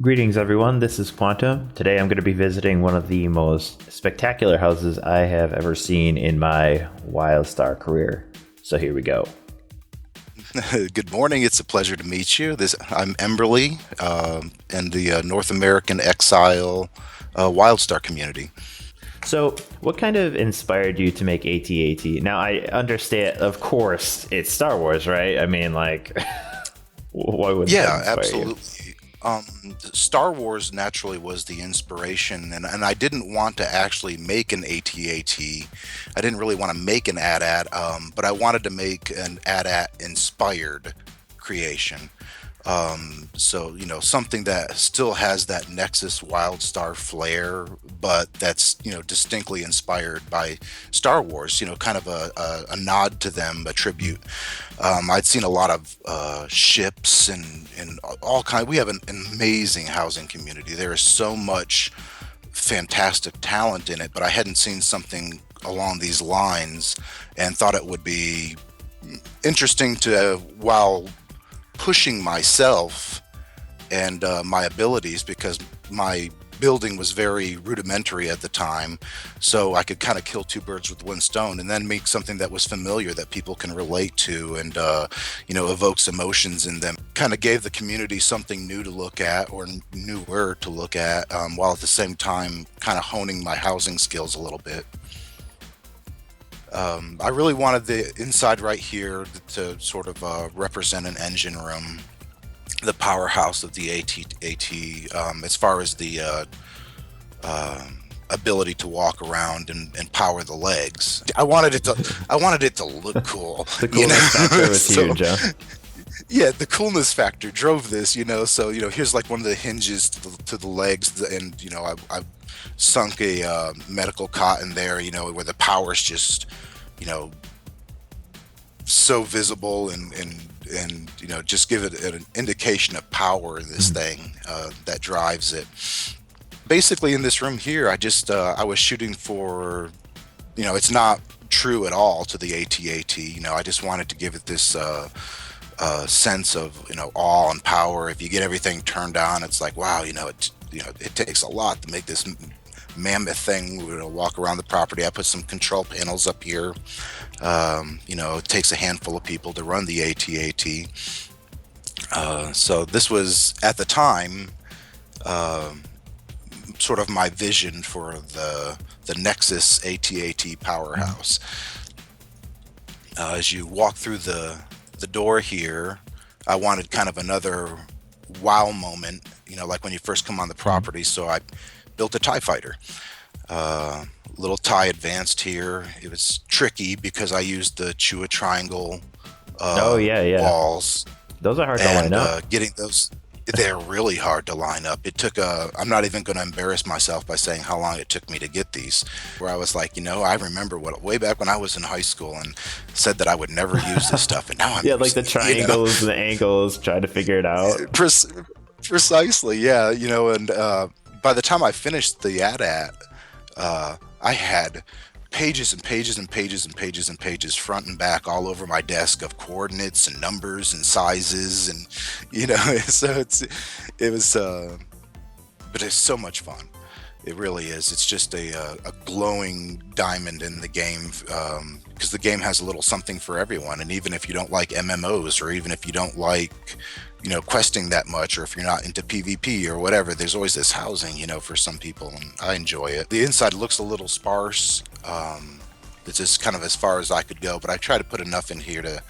Greetings, everyone. This is Quantum. Today I'm going to be visiting one of the most spectacular houses I have ever seen in my Wildstar career. So here we go. Good morning. It's a pleasure to meet you. I'm Emberlee, in the North American Exile Wildstar community. So, what kind of inspired you to make AT-AT? Now, I understand, of course, it's Star Wars, right? I mean, like, why would that Yeah, inspire you? absolutely. Star Wars naturally was the inspiration, and I didn't want to actually make an AT-AT. I didn't really want to make an AT-AT, but I wanted to make an AT-AT inspired creation. So, something that still has that Nexus Wildstar flair, but that's, distinctly inspired by Star Wars, kind of a nod to them, a tribute. I'd seen a lot of ships and all kind. We have an amazing housing community. There is so much fantastic talent in it, but I hadn't seen something along these lines and thought it would be interesting to, while pushing myself and my abilities, because my building was very rudimentary at the time, so I could kind of kill two birds with one stone and then make something that was familiar that people can relate to and evokes emotions in them. Kind of gave the community something new to look at, or newer to look at, while at the same time kind of honing my housing skills a little bit. I really wanted the inside right here to sort of represent an engine room, the powerhouse of the AT-AT, as far as the ability to walk around and power the legs. I wanted it to look cool. The coolness factor was So, huge, huh? yeah, the coolness factor drove this. So here's like one of the hinges to the legs, and I sunk a medical cot in there, where the power's just, you know, so visible and just give it an indication of power in this thing that drives it. Basically, in this room here, I was shooting for, it's not true at all to the AT-AT. I just wanted to give it this sense of awe and power. If you get everything turned on, it's like, wow, it takes a lot to make this mammoth thing. We're gonna walk around the property. I put some control panels up here. It takes a handful of people to run the AT-AT. So this was at the time sort of my vision for the Nexus AT-AT powerhouse. As you walk through the door here, I wanted kind of another wow moment, like when you first come on the property. So I built a TIE fighter. Little TIE advanced here. It was tricky because I used the Chua triangle Oh, yeah. walls, Those are hard to line and up. getting those, they're really hard to line up. It took I'm not even going to embarrass myself by saying how long it took me to get these, where I was like, I remember way back when I was in high school and said that I would never use this stuff, and now I'm Yeah, like the using it, triangles and the angles, trying to figure it out. Precisely, yeah, and by the time I finished the AT-AT, I had pages and pages and pages and pages and pages, front and back, all over my desk, of coordinates and numbers and sizes, and so it was, but it's so much fun. It really is. It's just a glowing diamond in the game, because the game has a little something for everyone. And even if you don't like MMOs, or even if you don't like, questing that much, or if you're not into PvP or whatever, there's always this housing, for some people, and I enjoy it. The inside looks a little sparse. It's just kind of as far as I could go, but I try to put enough in here to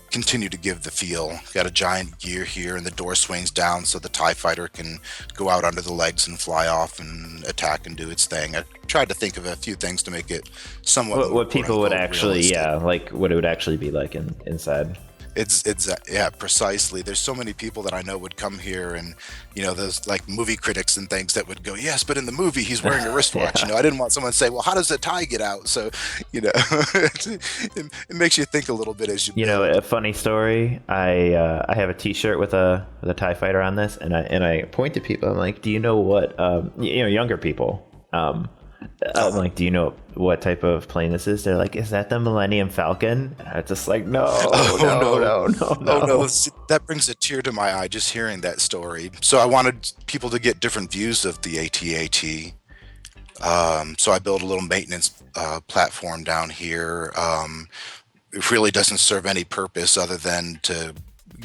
continue to give the feel. Got a giant gear here, and the door swings down so the TIE fighter can go out under the legs and fly off and attack and do its thing. I tried to think of a few things to make it somewhat What, more, what quote people would unquote, actually, realistic. yeah, like what it would actually be like inside. It's yeah, precisely. There's so many people that I know would come here, and those like movie critics and things that would go, yes, but in the movie he's wearing a wristwatch. Yeah. I didn't want someone to say, well, how does the tie get out? So it makes you think a little bit as you build. A funny story. I have a T-shirt with a TIE fighter on this, and I point to people. I'm like, do you know what? Younger people. Uh, I'm like, do you know what type of plane this is? They're like, is that the Millennium Falcon? And I'm just like, no, oh no, no, no, no, oh no, no. see, that brings a tear to my eye just hearing that story. So I wanted people to get different views of the AT-AT. So I built a little maintenance platform down here. It really doesn't serve any purpose other than to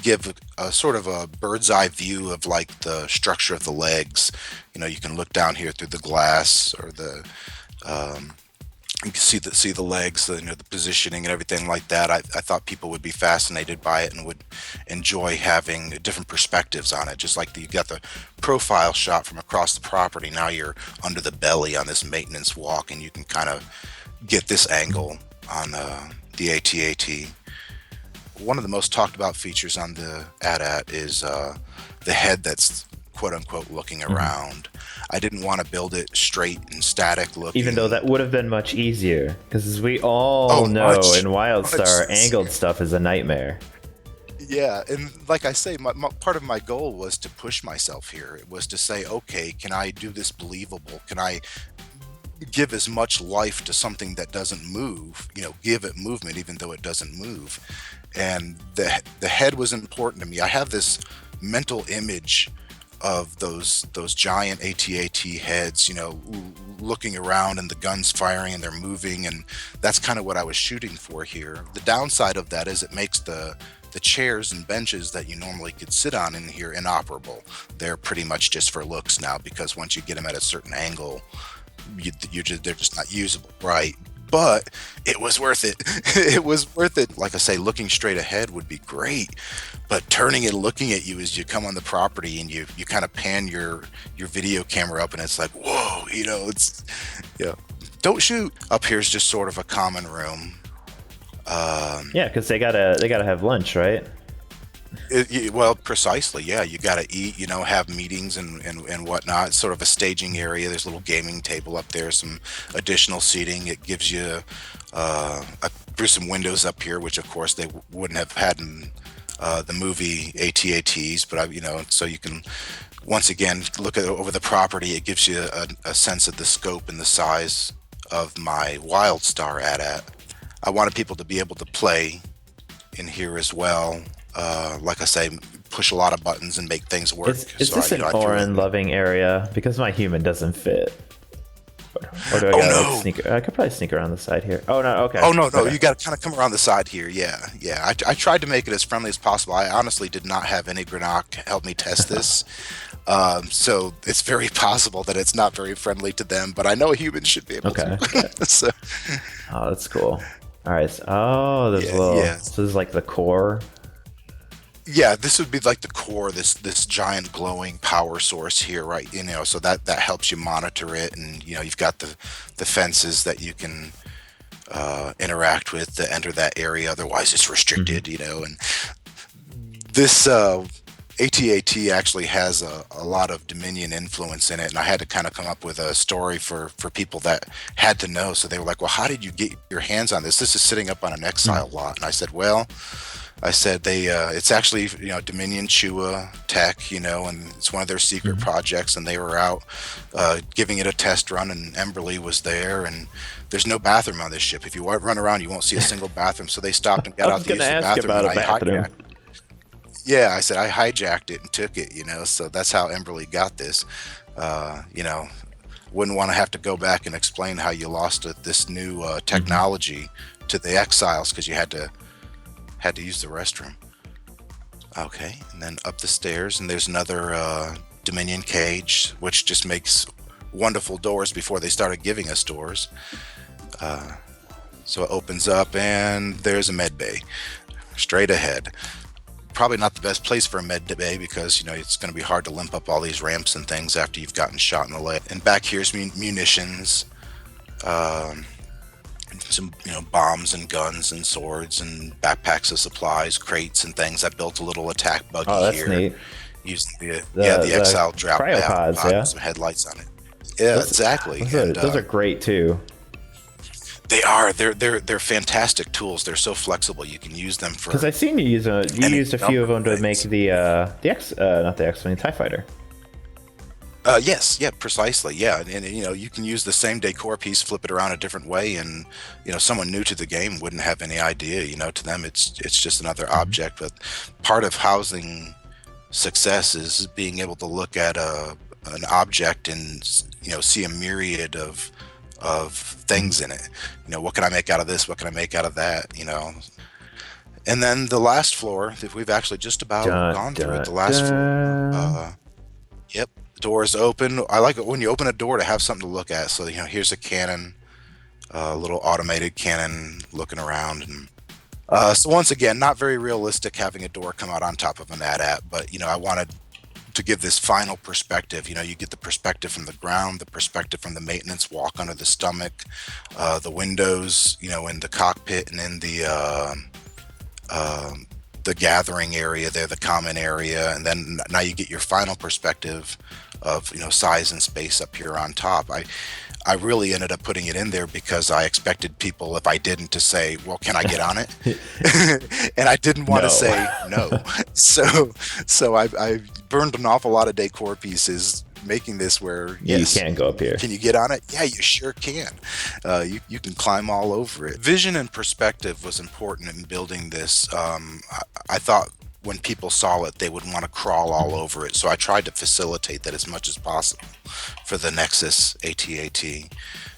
give a sort of a bird's eye view of like the structure of the legs. You know, you can look down here through the glass or the um, you can see the legs, you know, the positioning and everything like that. I thought people would be fascinated by it and would enjoy having different perspectives on it. Just like you got the profile shot from across the property. Now you're under the belly on this maintenance walk, and you can kind of get this angle on the AT-AT. One of the most talked about features on the AT-AT is the head that's quote unquote looking around. I didn't want to build it straight and static looking. Even though that would have been much easier, because as we all Oh, know, much, in Wildstar, much angled easier. stuff is a nightmare. Yeah, and like I say, part of my goal was to push myself here. It was to say, okay, can I do this believable? Can I give as much life to something that doesn't move? You know, give it movement even though it doesn't move. And the head was important to me. I have this mental image of those giant AT-AT heads, you know, looking around and the guns firing and they're moving, and that's kind of what I was shooting for here. The downside of that is it makes the chairs and benches that you normally could sit on in here inoperable. They're pretty much just for looks now, because once you get them at a certain angle, they're just not usable, right? But it was worth it. It was worth it. Like I say, looking straight ahead would be great, but turning and looking at you as you come on the property and you kind of pan your video camera up, and it's like, whoa, you know, it's, yeah. Don't shoot. Up here's just sort of a common room. Yeah, because they gotta have lunch, right? Well, precisely. Yeah, you got to eat, you know, have meetings and whatnot. It's sort of a staging area. There's a little gaming table up there, some additional seating. It gives you there's some windows up here, which of course they wouldn't have had in the movie AT-ATs, but you know, so you can once again look at over the property. It gives you a sense of the scope and the size of my Wildstar AT-AT. I wanted people to be able to play in here as well. Like I say, push a lot of buttons and make things work. Is So this an I threw Orin in- loving area? Because my human doesn't fit. Or do I Oh gotta like no! sneak? I could probably sneak around the side here. Oh no, okay. Oh no! Okay. You got to kind of come around the side here. Yeah, yeah. I tried to make it as friendly as possible. I honestly did not have any Greenock help me test this, so it's very possible that it's not very friendly to them. But I know a human should be able Okay. to. So, Oh, that's cool. All right. There's a Yeah, little. yeah. So this is like the core. yeah, this would be like the core, this giant glowing power source here, right? You know, so that helps you monitor it, and you know, you've got the fences that you can interact with to enter that area. Otherwise, it's restricted, you know. And this AT-AT actually has a lot of Dominion influence in it, and I had to kind of come up with a story for people that had to know. So they were like, "Well, how did you get your hands on this? This is sitting up on an exile lot." And I said, "Well." I said it's actually, you know, Dominion Chua Tech, you know, and it's one of their secret projects, and they were out giving it a test run, and Emberlee was there, and there's no bathroom on this ship. If you run around, you won't see a single bathroom. So they stopped and got I out was to use gonna the ask bathroom, about and a I bathroom. hijacked. Yeah, I said I hijacked it and took it, you know. So that's how Emberlee got this. You know, wouldn't want to have to go back and explain how you lost this new technology to the exiles because you had to use the restroom. Okay, and then up the stairs, and there's another Dominion cage, which just makes wonderful doors before they started giving us doors. So it opens up, and there's a med bay straight ahead. Probably not the best place for a med bay because, you know, it's going to be hard to limp up all these ramps and things after you've gotten shot in the leg. And back here's munitions. Some, you know, bombs and guns and swords and backpacks of supplies, crates and things. I built a little attack buggy Oh, that's here neat. using the The Exile drop cryopods, pod yeah? with some headlights on it. Yeah, Those- exactly. Those are great too. They are. They're fantastic tools. They're so flexible. You can use them for. Because I've seen you use you Any used a few of them number to of make things. the TIE fighter. Yes, yeah, precisely, yeah, and you can use the same decor piece, flip it around a different way, and someone new to the game wouldn't have any idea. To them, it's just another Mhm. object. But part of housing success is being able to look at an object and see a myriad of Mhm. things in it. What can I make out of this? What can I make out of that? And then the last floor that we've actually just about Dun gone through it. dun The last floor. dun. Yep. Doors open. I like it when you open a door to have something to look at. So, here's a cannon, a little automated cannon looking around. And so once again, not very realistic having a door come out on top of an AT-AT, but I wanted to give this final perspective. You get the perspective from the ground, the perspective from the maintenance walk under the stomach, the windows, in the cockpit and in the gathering area there, the common area, and then now you get your final perspective of size and space up here on top. I really ended up putting it in there because I expected people, if I didn't, to say, well, can I get on it? And I didn't want to No. say no. So I burned an awful lot of decor pieces making this where, You yes, can't go up here. can you get on it? Yeah, you sure can. You can climb all over it. Vision and perspective was important in building this. I thought when people saw it, they would want to crawl all Mhm. over it. So I tried to facilitate that as much as possible for the Nexus AT-AT,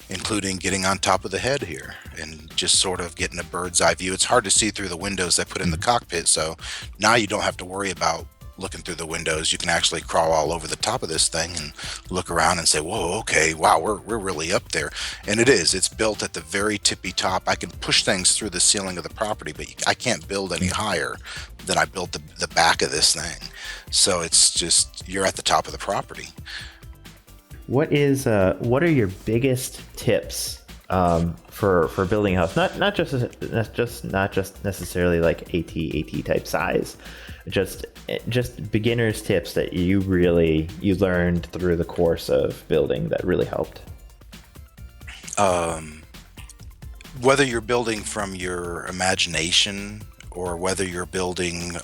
including getting on top of the head here and just sort of getting a bird's eye view. It's hard to see through the windows they put in the Mhm. cockpit, so now you don't have to worry about looking through the windows. You can actually crawl all over the top of this thing and look around and say, whoa, okay, wow, we're really up there. And it is. It's built at the very tippy top. I can push things through the ceiling of the property, but I can't build any higher than I built the back of this thing. So it's just, you're at the top of the property. What are your biggest tips for building a house? Not just necessarily like AT type size, just beginners tips that you learned through the course of building that really helped. Um, Whether you're building from your imagination or whether you're building,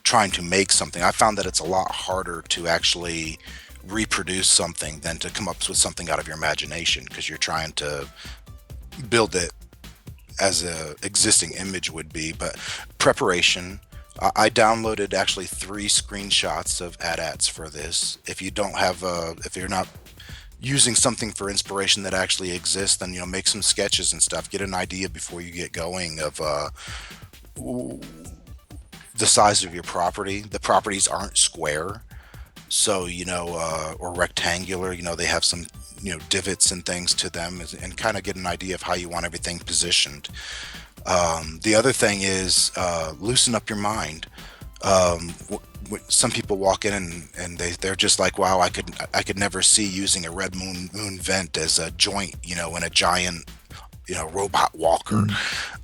trying to make something, I found that it's a lot harder to actually reproduce something than to come up with something out of your imagination, because you're trying to build it as a existing image would be. But preparation, I downloaded actually 3 screenshots of AT-ATs for this. If you're not using something for inspiration that actually exists, then make some sketches and stuff. Get an idea before you get going of the size of your property. The properties aren't square, so or rectangular. They have some divots and things to them, and kind of get an idea of how you want everything positioned. The other thing is loosen up your mind. Some people walk in and they're just like, wow, I could never see using a red moon vent as a joint, in a giant, robot walker.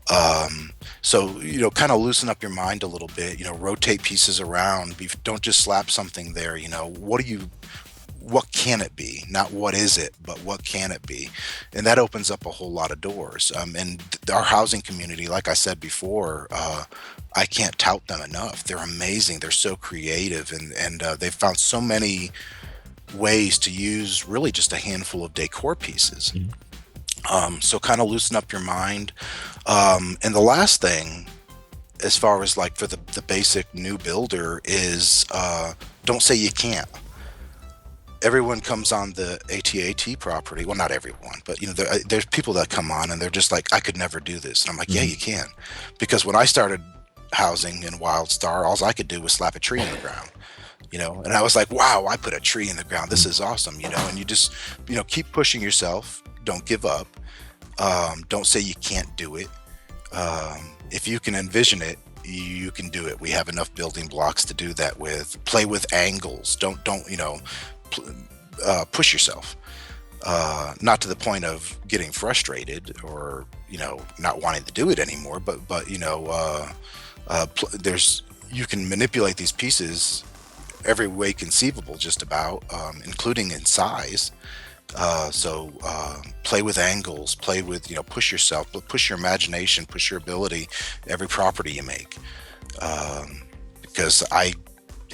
Mm. So kind of loosen up your mind a little bit. Rotate pieces around. Don't just slap something there. What can it be? Not what is it, but what can it be? And that opens up a whole lot of doors. And our housing community, like I said before, I can't tout them enough. They're amazing. They're so creative, and they've found so many ways to use really just a handful of decor pieces. Mm. So kind of loosen up your mind. And the last thing, as far as like for the basic new builder, is don't say you can't. Everyone comes on the AT-AT property. Well, not everyone, but there's people that come on and they're just like, I could never do this. And I'm like, yeah, Mhm. you can. Because when I started housing in Wildstar, all I could do was slap a tree in the ground. And I was like, wow, I put a tree in the ground. This is awesome. And you just, keep pushing yourself. Don't give up. Don't say you can't do it. If you can envision it, you can do it. We have enough building blocks to do that with. Play with angles. Don't push yourself. Not to the point of getting frustrated or not wanting to do it anymore, but there's you can manipulate these pieces every way conceivable, just about, including in size. So play with angles, play with push yourself, but push your imagination, push your ability every property you make. Because I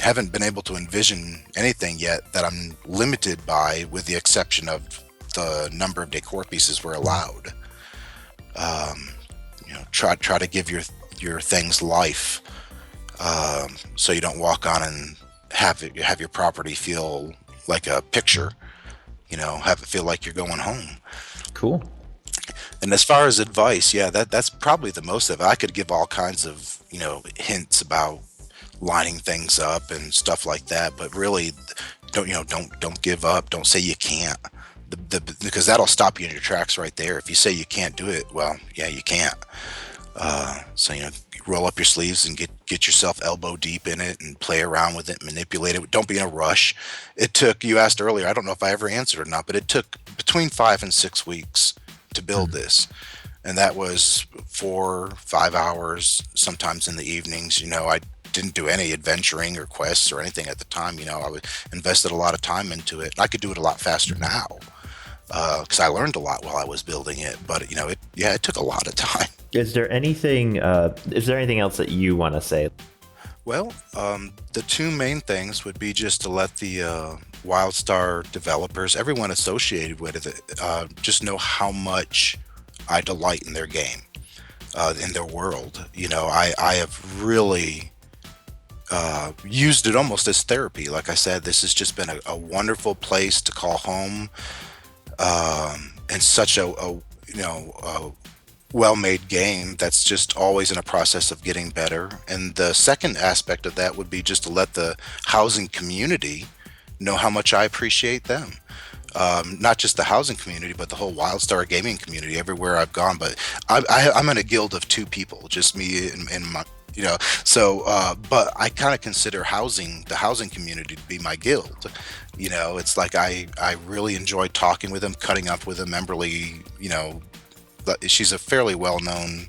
haven't been able to envision anything yet that I'm limited by, with the exception of the number of decor pieces we're allowed. Try to give your things life, so you don't walk on and have your property feel like a picture. Have it feel like you're going home. Cool. And as far as advice, yeah, that's probably the most of it. I could give all kinds of hints about lining things up and stuff like that, but really, don't give up. Don't say you can't, because that'll stop you in your tracks right there. If you say you can't do it, well, yeah, you can't. So roll up your sleeves and get yourself elbow deep in it and play around with it, manipulate it. Don't be in a rush. You asked earlier, I don't know if I ever answered or not, but it took between 5 and 6 weeks to build this. And that was 4-5 hours, sometimes in the evenings. I didn't do any adventuring or quests or anything at the time. I invested a lot of time into it. I could do it a lot faster now, because I learned a lot while I was building it. But it took a lot of time. Is there anything else that you want to say? Well, the two main things would be just to let the Wildstar developers, everyone associated with it, just know how much I delight in their game, in their world. I have really used it almost as therapy. Like I said, this has just been a wonderful place to call home, and such a well-made game that's just always in a process of getting better. And the second aspect of that would be just to let the housing community know how much I appreciate them. Not just the housing community, but the whole Wildstar gaming community everywhere I've gone. But I'm in a guild of 2 people, just me and my, but I kind of consider the housing community to be my guild. It's like I really enjoy talking with them, cutting up with them. Emberlee, she's a fairly well-known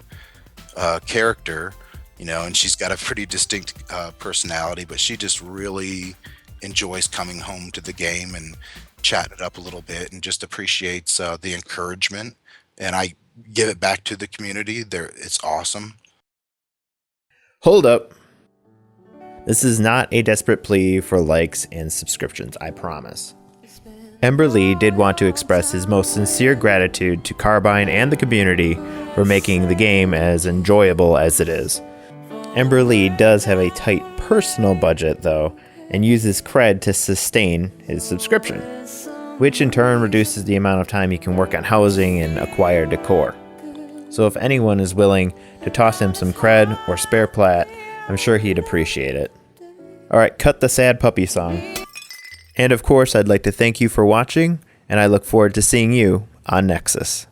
character, and she's got a pretty distinct personality, but she just really enjoys coming home to the game and chatting it up a little bit, and just appreciates the encouragement, and I give it back to the community. It's awesome. Hold up. This is not a desperate plea for likes and subscriptions, I promise. Emberlee did want to express his most sincere gratitude to Carbine and the community for making the game as enjoyable as it is. Emberlee does have a tight personal budget, though, and uses cred to sustain his subscription, which in turn reduces the amount of time he can work on housing and acquire decor. So if anyone is willing to toss him some cred or spare plat, I'm sure he'd appreciate it. Alright, cut the sad puppy song. And of course, I'd like to thank you for watching, and I look forward to seeing you on Nexus.